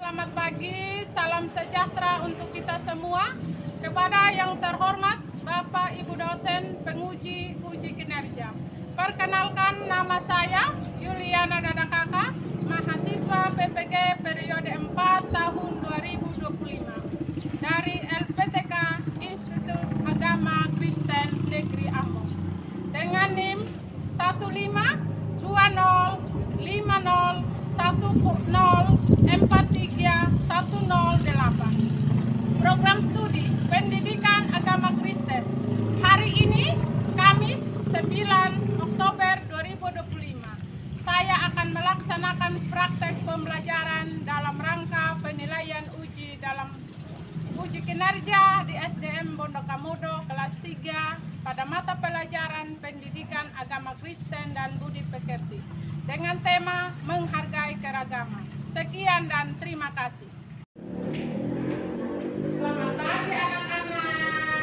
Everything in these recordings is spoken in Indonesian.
Selamat pagi, salam sejahtera untuk kita semua. Kepada yang terhormat Bapak Ibu dosen penguji uji kinerja. Perkenalkan, nama saya Yuliana Dadakaka, mahasiswa PPG periode 4 tahun 2025 dari LPTK Institut Agama Kristen Negeri Ambon dengan NIM 15020431008. Program studi Pendidikan Agama Kristen. Hari ini Kamis 9 Oktober 2025. Saya akan melaksanakan praktek pembelajaran dalam rangka penilaian uji dalam uji kinerja di SDM Bondokamodo kelas 3 pada mata pelajaran Pendidikan Agama Kristen dan Budi Pekerti dengan tema menghargai keragaman. Sekian dan terima kasih. Selamat pagi anak-anak.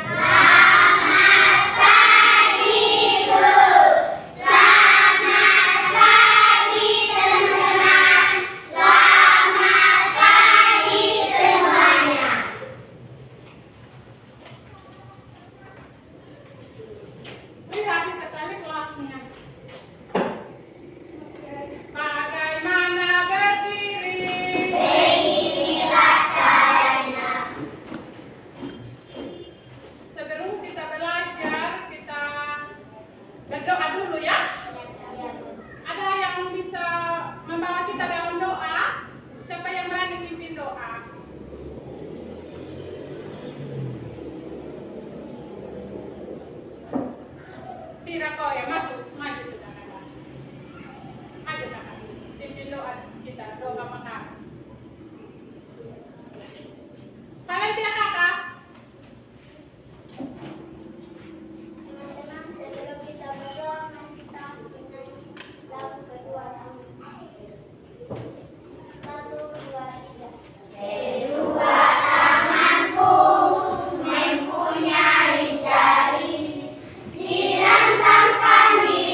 Selamat pagi Bu. Selamat pagi teman-teman. Selamat pagi semuanya. Habis sekali kelasnya. Bagaimana berdiri? Beginilah caranya. Sebelum kita belajar, kita berdoa dulu ya. Ada yang bisa membawa kita dalam doa? Siapa yang berani pimpin doa? Tidak kau ya, masuk, maju sudah kakak. Maju kakak, pimpin doa kita, doa makan. Panitia kakak. Teman-teman, sebelum kita berdoa, mari kita menyanyi lagu kedua. 1, 2, 3. Kedua tanganku mempunyai jari, direntangkan di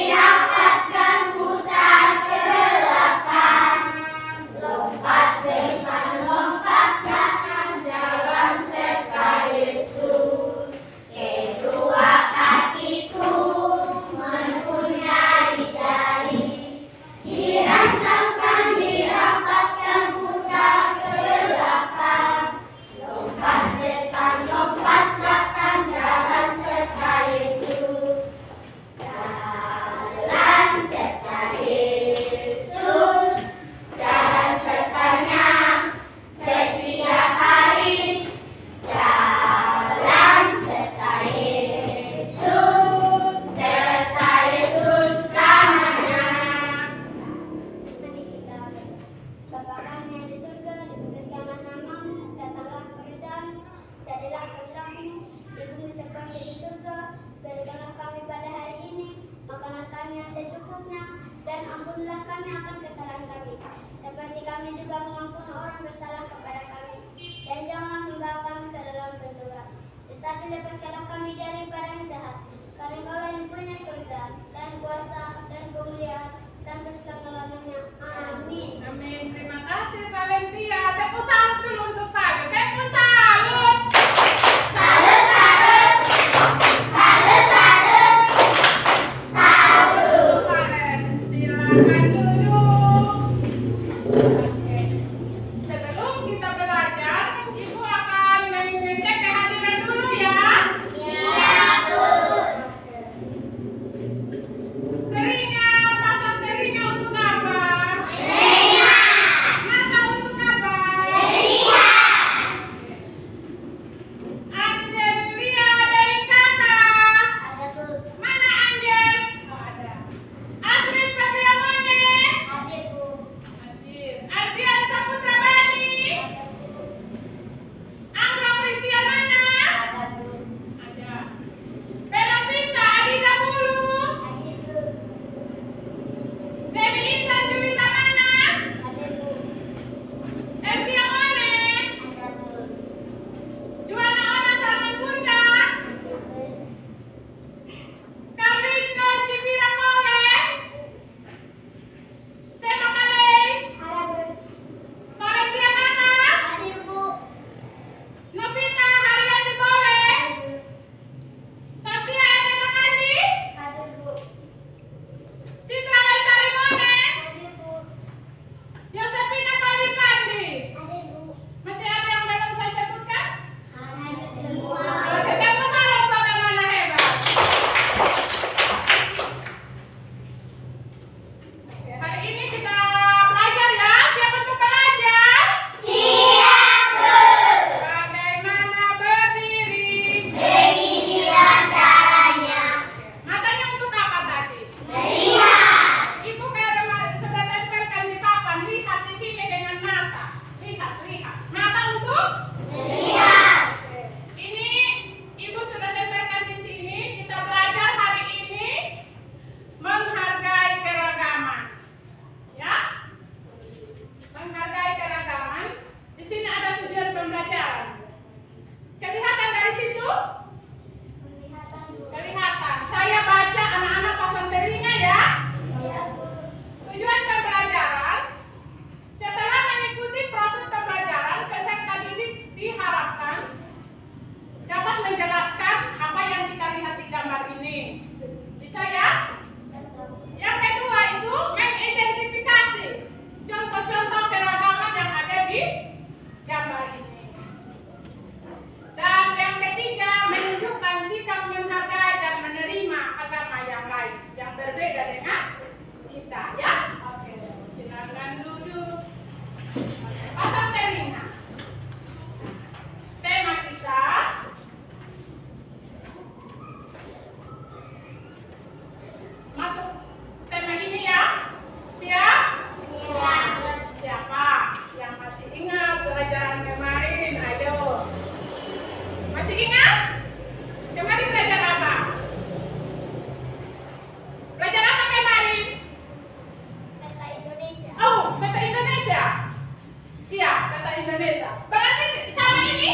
Indonesia. Berarti sama ini?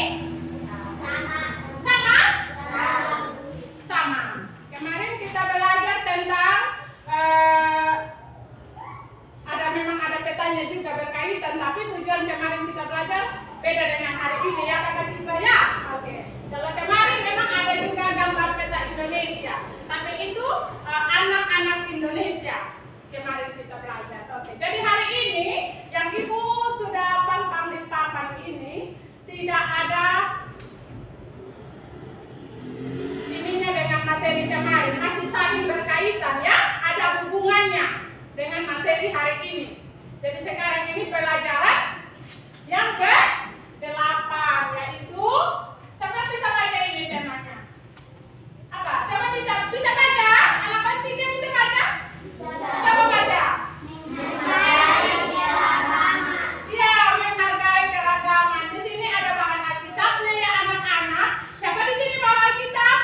Sama. Sama? Sama. Kemarin kita belajar tentang memang ada petanya juga berkaitan, tapi tujuan kemarin kita belajar beda dengan hari ini ya Kakak Citra ya. Oke. Kalau kemarin memang ada juga gambar peta Indonesia, tapi itu anak-anak Indonesia kemarin kita belajar. Oke. Jadi hari ini yang Ibu sudah pampang di papan ini tidak ada ininya dengan materi kemarin, masih saling berkaitan ya, ada hubungannya dengan materi hari ini. Jadi sekarang ini pelajaran yang ke-8, yaitu siapa bisa baca ini temanya? Apa? Coba bisa baca? Anak kelas 3 bisa baca? Coba baca. Iya, menghargai keragaman. Di sini ada bahan Alkitabnya ya anak-anak. Siapa di sini bawa Alkitab?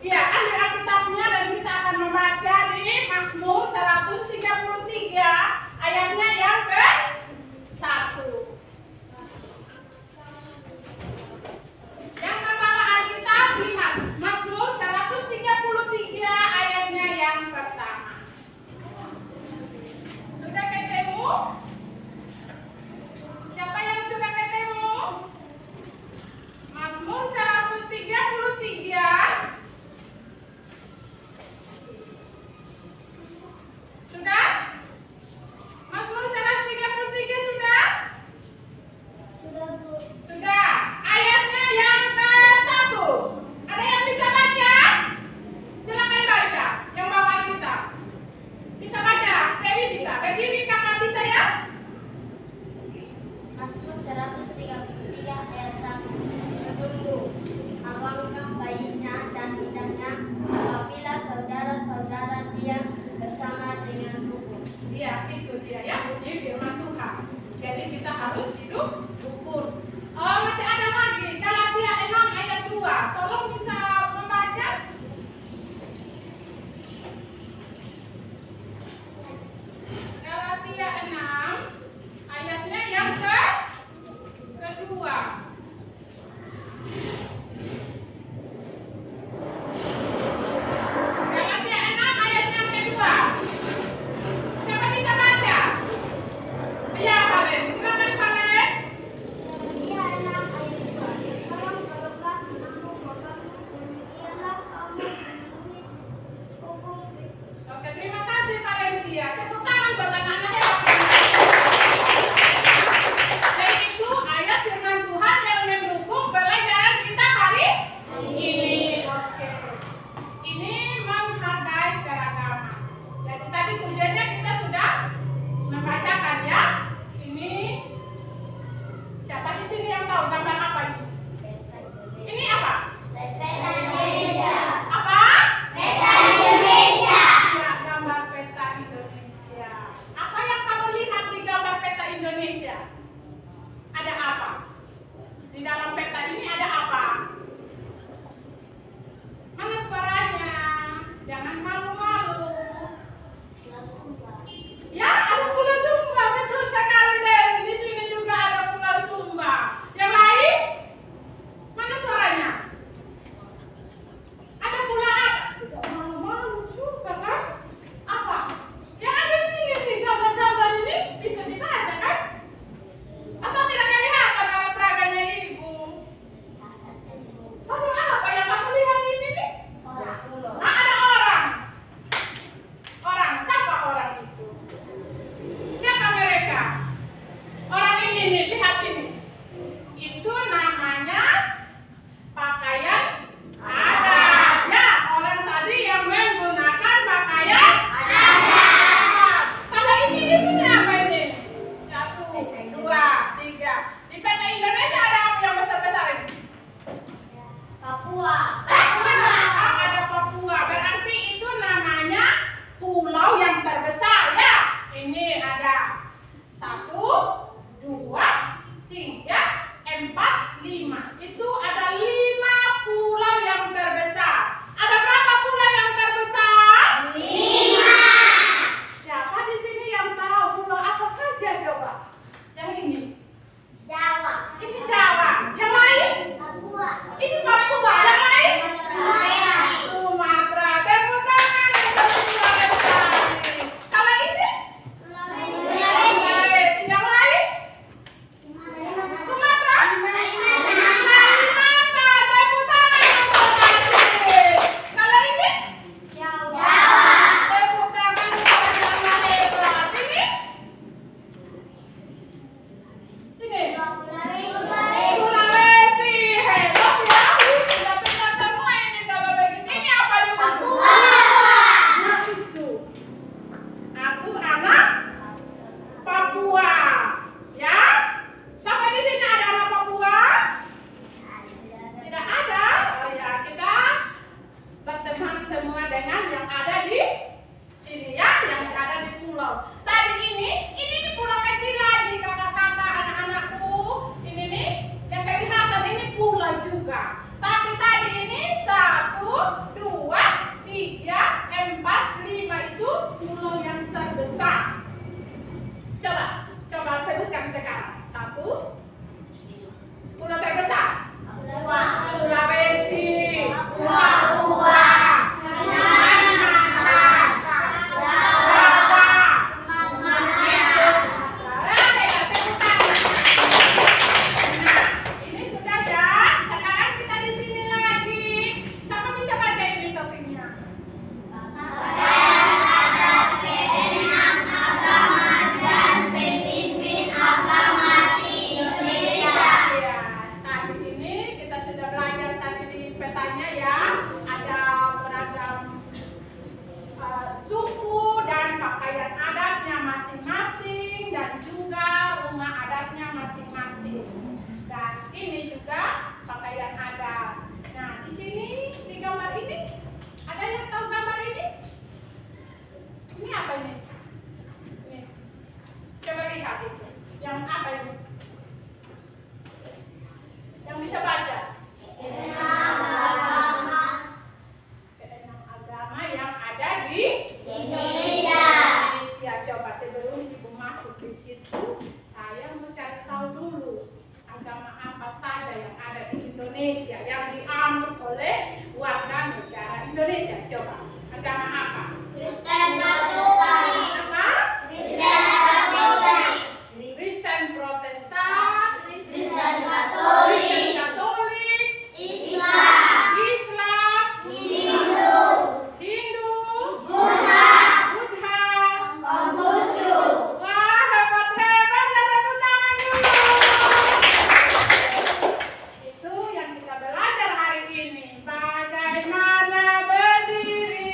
Iya, ambil Alkitabnya dan kita akan membaca di Mazmur 133 ayatnya yang ke-1. Yang membawa Alkitab lihat Mazmur 133 ayatnya yang pertama. Sudah ketemu? Siapa yang sudah ketemu? Mazmur 133. Sudah? Mazmur 133 sudah? Sudah. Ayatnya yang ke-1. Ada yang bisa baca? Silakan baca. Yang bawa Alkitab. Bisa baca? Dewi bisa. Berdiri kakak bisa ya? Mazmur 133 ayat 1. Sungguh, alangkah baiknya dan indahnya apabila saudara-saudara dia bersama dengan rukun. Iya, itu dia ya. Ini firman Tuhan. Jadi kita harus hidup rukun. Oh, masih ada lagi. Galatia 6 ayat 2. Tolong bisa membaca. Galatia 6 ayatnya yang kedua. Galatia 6 ayat yang kedua. Siapa bisa baca? Iya, Valen. Silakan Valen. Dia anak ayat 2. Sekarang berdoa menanggung bapakmu, demikianlah kamu memenuhi hukum Kristus. Oke, terima kasih Valentia. Tepuk tangan buat anak-anak hebat. Jadi itu ayat firman Tuhan yang mendukung pelajaran kita hari ini. Oke. Ini menghargai keragaman. Jadi tadi tujuannya kita sudah membacakan ya. Ini siapa di sini yang tahu gambar apa ini? Ini apa? Peta Indonesia. Apa? Peta Indonesia. Ya, gambar peta Indonesia. Apa yang kamu lihat di gambar peta Indonesia? Ada apa? Di dalam peta ini ada apa? Mana suaranya? Jangan malu-malu. Ya, ada Pulau Sumba, betul sekali deh. Di sini juga ada Pulau Sumba. Yang lain? Mana suaranya? Ada pula apa? Tidak malu-malu juga kan? Apa? Yang ada ini gambar-gambar ini bisa dibaca kan? Atau tidak kelihatan alat peraganya ibu? Lalu apa yang kamu lihat ini nih? Ah, ada orang. Orang, siapa orang itu? Siapa mereka? Orang ini nih, lihat ini. Itu namanya pakaian adat. Ya, orang tadi yang menggunakan pakaian adat. Kalau ini di sini apa ini? 1, 2, 3. Di peta Indonesia ada apa yang besar-besar ini? Papua. Ada Papua. Berarti itu namanya pulau yang terbesar ya. Ini ada 1, 2, 3, 4, 5. Itu ada 5 pulau yang terbesar. Ada berapa pulau yang terbesar? 5. Siapa di sini yang tahu pulau apa saja coba? Yang ini? Jawa. Ini Jawa. Yang lain? Papua. Ini Papua. Yang lain? Sulawesi. Sumatera. Tepuk tangan untuk Sulawesi. Kalau ini? Sulawesi. Yang lain? Sumatera? Kalimantan. Tepuk tangan untuk Sulawesi. Kalau ini? Jawa. Tepuk tangan untuk yang hebat. Ini? Sini. Sulawesi. Hebat ya. Sudah pintar semua ini kalau begini. Ini apa dulu? Nah, itu. Aku anak Papua. Ya? Sampai di sini ada anak Papua? Tidak ada. Oh ya, kita berteman semua dengan yang ada di sini ya, yang ada di pulau. Tadi ini di pulau kecil lagi kakak-kakak anak-anakku. Ini nih yang kelihatan ini pulau juga. Tapi tadi ini 1, 2, 3, 4, 5 itu pulau yang terbesar. Coba sebutkan sekarang. 1 pulau terbesar. Sulawesi, Papua, Kalimantan, Jawa, ini sudah ya. Sekarang kita di sini lagi. Siapa bisa baca ini topiknya? Ya, tadi ini kita sudah belajar tadi di petanya ya. Ada beragam suku dan pakaian adatnya masing-masing dan juga rumah adatnya masing-masing. Dan ini juga pakaian adat. Nah, di sini di gambar ini ada yang tahu gambar ini? Ini apa ini? Ini. Coba lihat itu. Yang apa ini? Yang bisa baca? Keenam agama yang ada di Indonesia. Coba sebelum ibu masuk di situ, saya mau cari tahu dulu agama apa saja yang ada di Indonesia yang dianut oleh warga negara Indonesia. Coba agama apa? Kristen Katolik. Apa? Kristen Katolik. Kristen Protestan, Kristen Katolik. Kristen Katolik, Islam. Islam, Hindu. Hindu, Buddha. Buddha. Konghucu. Wah, hebat-hebat ya, tepuk tangan dulu. Itu yang kita belajar hari ini. Bagaimana berdiri.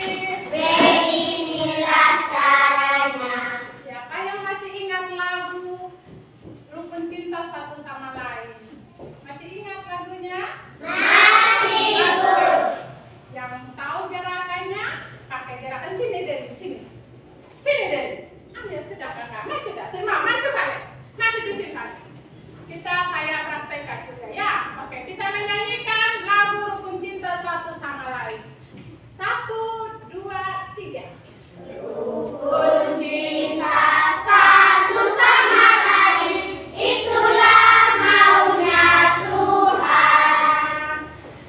Beginilah caranya. Siapa yang masih ingat lagu Rukun Cinta Satu Sama Lain? Masih ingat lagunya? Masih, Bu. Yang tahu gerakannya? Pakai gerakan sini deh, sini. Sini deh. Ya sudah kakak, masih sudah. Sini, masuk kali. Masih di sini kali. Saya praktekkan juga ya. Oke, kita menyanyikan lagu Rukun Cinta Satu Sama Lain. 1, 2, 3. Rukun cinta satu sama lain, itulah maunya Tuhan.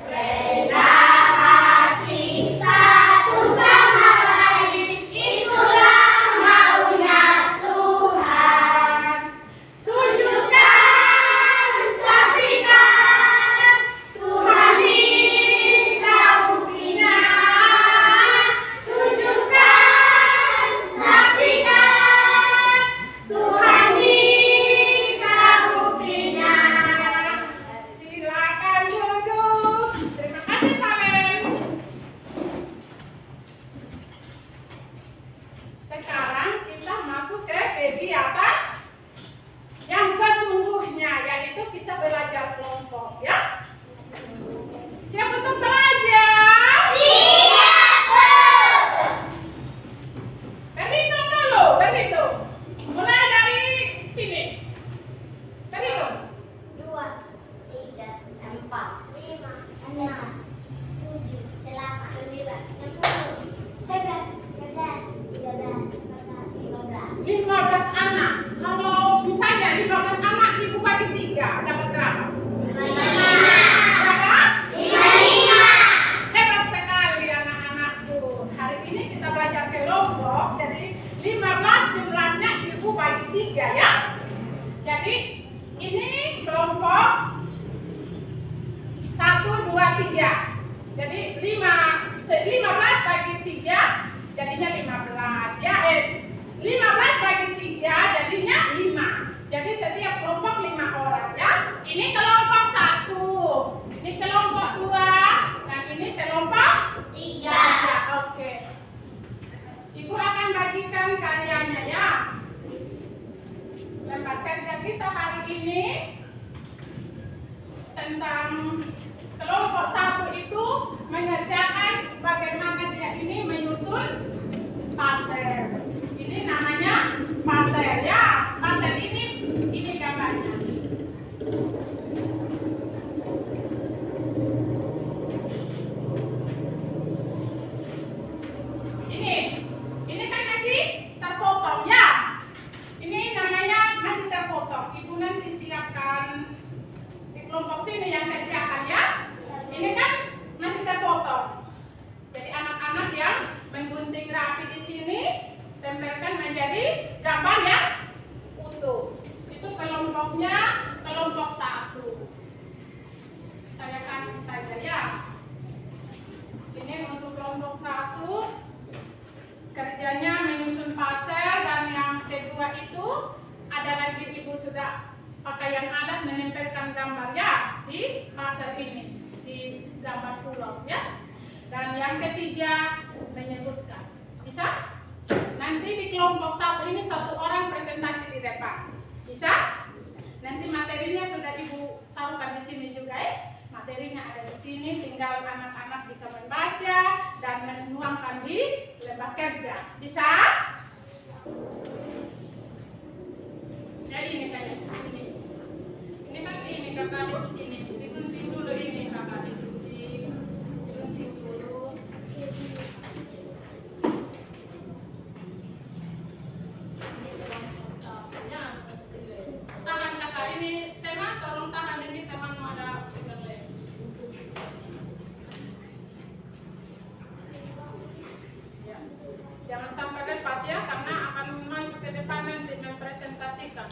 Rela hati satu sama lain, itulah maunya Tuhan. Tunjukkan 3. Jadi 15 bagi 3 jadinya 15 ya. 15 bagi 3 jadinya 5. Jadi setiap kelompok 5 orang ya. Ini kelompok 1, ini kelompok 2, dan ini kelompok 3. Oke. Ibu akan bagikan karyanya ya. Lembar kerja kita hari ini tentang kelompok 1 itu mengerjakan bagaimana dia ini menyusun pasel. Ini namanya pasel ya. Pasel ini gambarnya. Ini kan masih terpotong ya. Ini namanya masih terpotong. Ibu nanti siapkan di kelompok sini yang kerjakan ya. Ini kan masih terpotong. Jadi anak-anak yang menggunting rapi di sini, tempelkan menjadi gambar yang utuh. Itu kelompoknya kelompok 1. Saya kasih saja ya. Ini untuk kelompok 1. Kerjanya menyusun pasel, dan yang kedua itu ada lagi ibu sudah pakaian adat menempelkan gambar ya di pasel ini, di gambar pulau ya. Dan yang ketiga menyebutkan. Bisa? Nanti di kelompok 1 ini 1 orang presentasi di depan. Bisa? Nanti materinya sudah ibu taruhkan di sini juga ya. Materinya ada di sini, tinggal anak-anak bisa membaca dan menuangkan di lembar kerja. Bisa? Jadi ini kan ini. Ini kan ini kakak ini. Digunting dulu ini kakak digunting. Digunting dulu. Tahan kakak ini, Sema tolong tahan ini, teman ada pegang lem. Ya. Jangan sampai lepas ya, karena akan maju ke depan nanti mempresentasikan.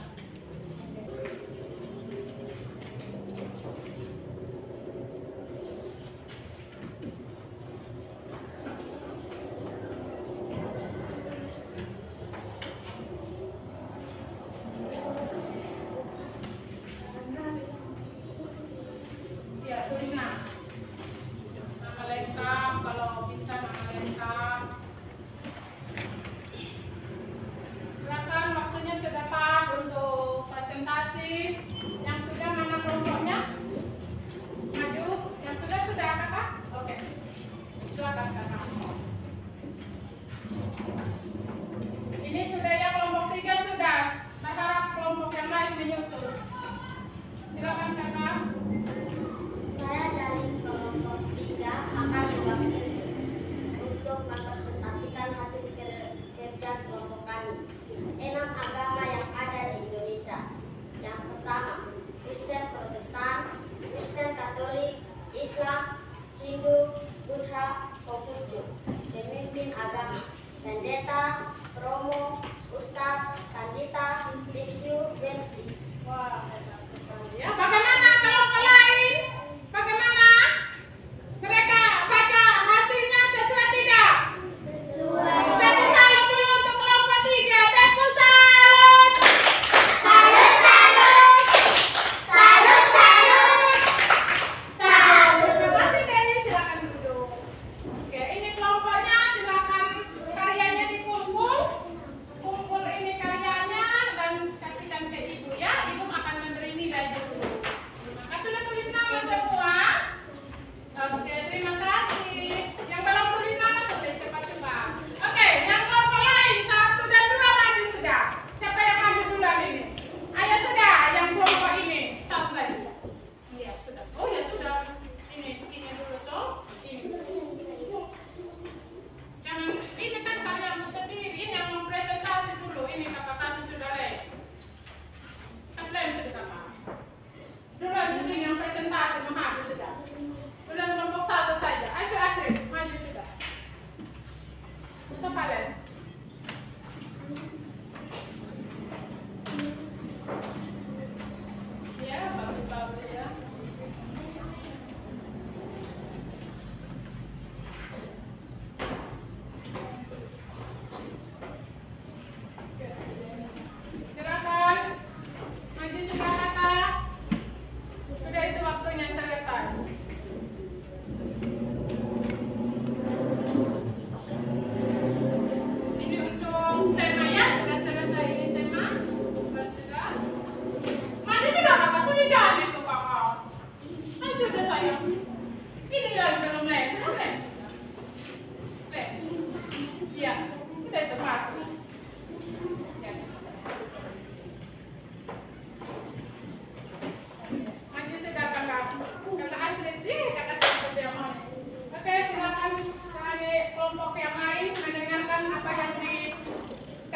Ya, tulis nama lengkap, kalau bisa nama lengkap. Silakan, waktunya sudah pas untuk presentasi. Yang sudah mana kelompoknya? Maju. Yang sudah kakak? Oke. Silakan kakak. Ini sudah ya, kelompok 3 sudah. Berharap kelompok yang lain menyusul. Silakan kakak. Saya dari kelompok 3 akan berbagi untuk mempresentasikan hasil kerja kelompok kami. 6 agama yang ada di Indonesia. Yang pertama, Kristen Protestan, Kristen Katolik, Islam, Hindu, Buddha, Konghucu. Pemimpin agama, pendeta, romo, ustadz, pandita, biksu, bensi. Wah, hebat sekali ya. Bagaimana kelompok lain? Bagaimana? Mereka baca hasilnya sesuai tidak? Sesuai. Tepuk salut dulu untuk kelompok 3. Tepuk salut. Salut, salut. Salut, salut. Salut. Terima kasih Dewi, silakan duduk. Oke, ini kelompoknya, silakan karyanya dikumpul. Kumpul ini karyanya dan kasihkan ke ibu ya. Ibu akan memberi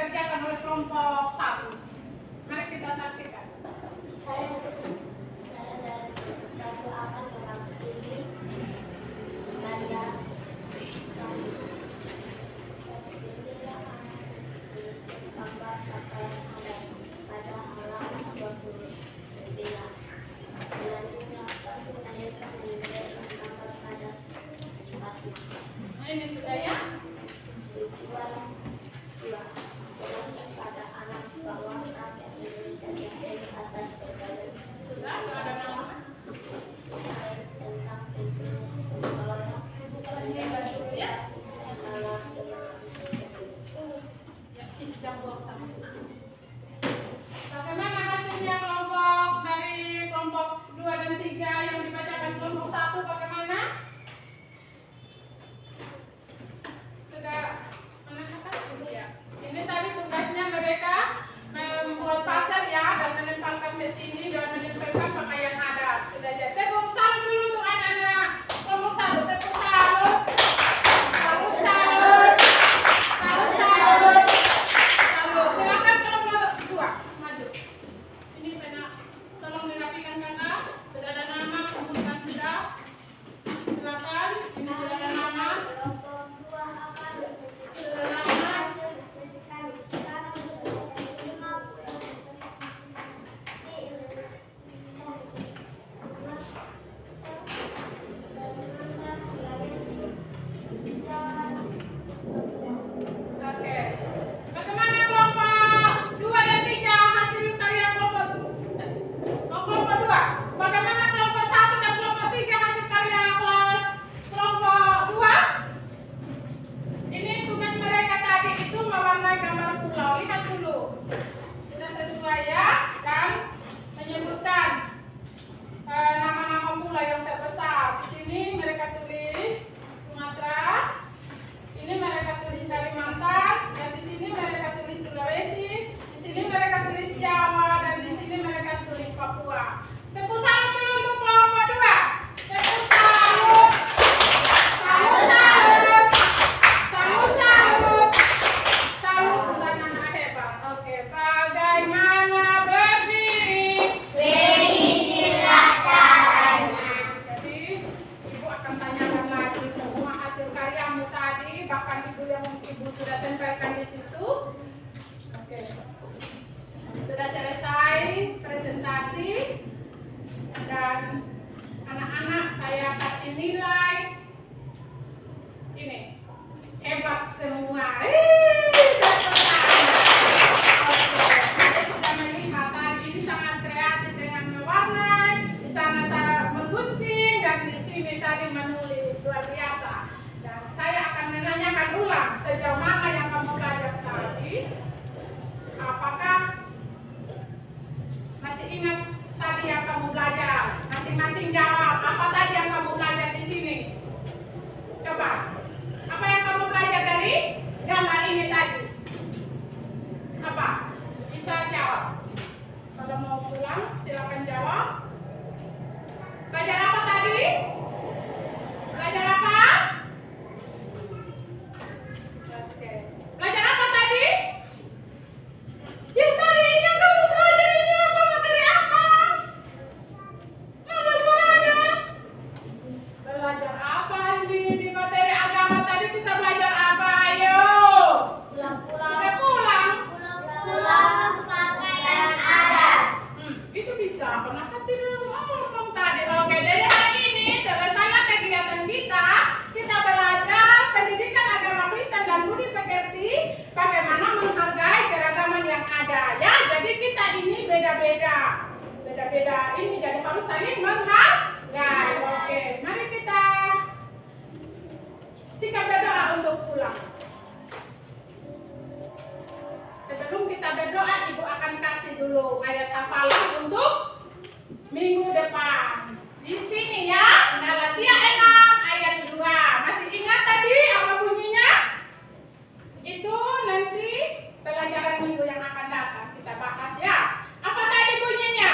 dikerjakan oleh kelompok 1. Mari kita saksikan. Saya dari kelompok 1 akan mewakili belanja gambar pakaian adat pada halaman 29. Selanjutnya pasti melahirkan menggunakan gambar pada batu. Nah, ini sudah ya. Tujuan 2. Jelaskan pada anak bahwa rakyat Indonesia terdiri atas berbagai Sudah, nggak ada nama. tentang pembawa Ini baju ya. salah dengan Ya, kita buang sama. Bagaimana hasilnya kelompok dari kelompok 2 dan 3 yang dibacakan kelompok 1 bagaimana? Sudah menentukan dulu ya. Ini tadi tugasnya mereka membuat pasar ya dan menempelkan ke sini dan menempelkan pakaian adat. Sudah ya. Tepuk salut dulu untuk anak-anak kelompok 1. Tepuk salut. Salut, salut. Salut, salut. Salut. Silakan kelompok 2 maju. Ini banyak. Tolong dirapikan kakak. Sudah ada nama, kumpulkan sudah. Silakan. Ini sudah ada nama. kelompok 2 akan Sudah ada nama. hasil diskusi kami. Sekarang berdasarkan 5 di Indonesia. Oke. Bagaimana kelompok 2 dan 3 hasil karya kelompok 2? Bagaimana kelompok 1 dan kelompok 3 hasil karya kelas kelompok 2? Ini tugas mereka tadi itu mewarnai gambar pulau. Lihat dulu. Sudah sesuai ya? Dan menyebutkan nama-nama pulau yang terbesar. Di sini mereka tulis Sumatera. Ini mereka tulis Kalimantan, dan di sini mereka tulis Sulawesi, di sini mereka tulis Jawa, dan di sini mereka tulis Papua. Tepuk salut dulu untuk kelompok 2. Tepuk salut. Salut, salut. Salut, salut. Salut, sudah anak hebat. Oke, bagaimana berdiri? Beginilah caranya. Jadi, Ibu akan tanyakan lagi semua hasil karyamu tadi, bahkan Ibu sudah tempelkan di situ. Oke. Sudah selesai presentasi dan anak-anak saya kasih nilai ini. Hebat semua. Saya sudah melihat tadi ini sangat kreatif dengan mewarnai, di sana saya menggunting dan di sini tadi menulis, luar biasa. Dan saya akan menanyakan ulang sejauh mana yang kamu belajar tadi. Apakah masih ingat tadi yang kamu belajar? Masing-masing jawab apa tadi yang kamu belajar di sini. Coba, apa yang kamu belajar dari gambar ini tadi? Apa? Bisa jawab. Kalau mau pulang, silakan jawab. Belajar apa tadi? Belajar apa? Oke. Belajar apa tadi? Yang tadi yang kamu belajar ini apa? Materi apa? Mana suaranya? Belajar apa ini di materi agama tadi kita belajar apa? Ayo. Kita pulang. Pulau pakaian adat. Itu bisa. Kenapa tidak ngomong tadi? Oke, jadi hari ini selesailah kegiatan kita. Kita belajar pendidikan agama Kristen dan budi pekerti, bagaimana menghargai keragaman yang ada. Ya, jadi kita ini beda-beda. Beda-beda ini jadi harus saling menghargai. Oke, mari kita sikap berdoa untuk pulang. Sebelum kita berdoa, Ibu akan kasih dulu ayat hafalan untuk minggu depan. Di sini ya, Galatia 6 ayat 2. Masih ingat tadi apa bunyinya? Itu nanti pelajaran minggu yang akan datang kita bahas ya. Apa tadi bunyinya?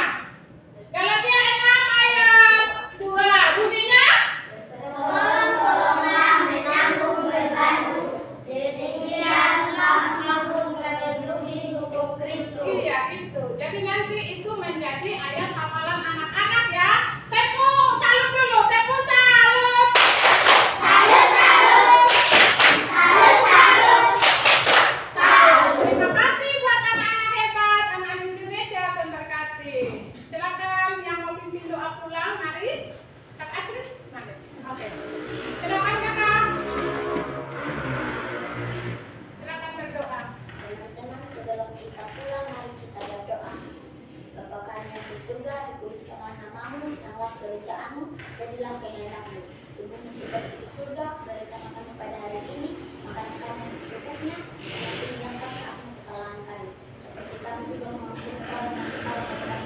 Galatia 6 ayat 2. Bunyinya? Tolong-tolonglah menanggung bebanku. Demikianlah mampu menuntut kuduskanlah namamu, datanglah kerajaanmu, jadilah kehendakmu. Di bumi seperti di surga, berikanlah kami pada hari ini makanan kami yang secukupnya, dan ampunilah kami akan kesalahan kami, seperti kami juga mengampuni orang yang bersalah kepada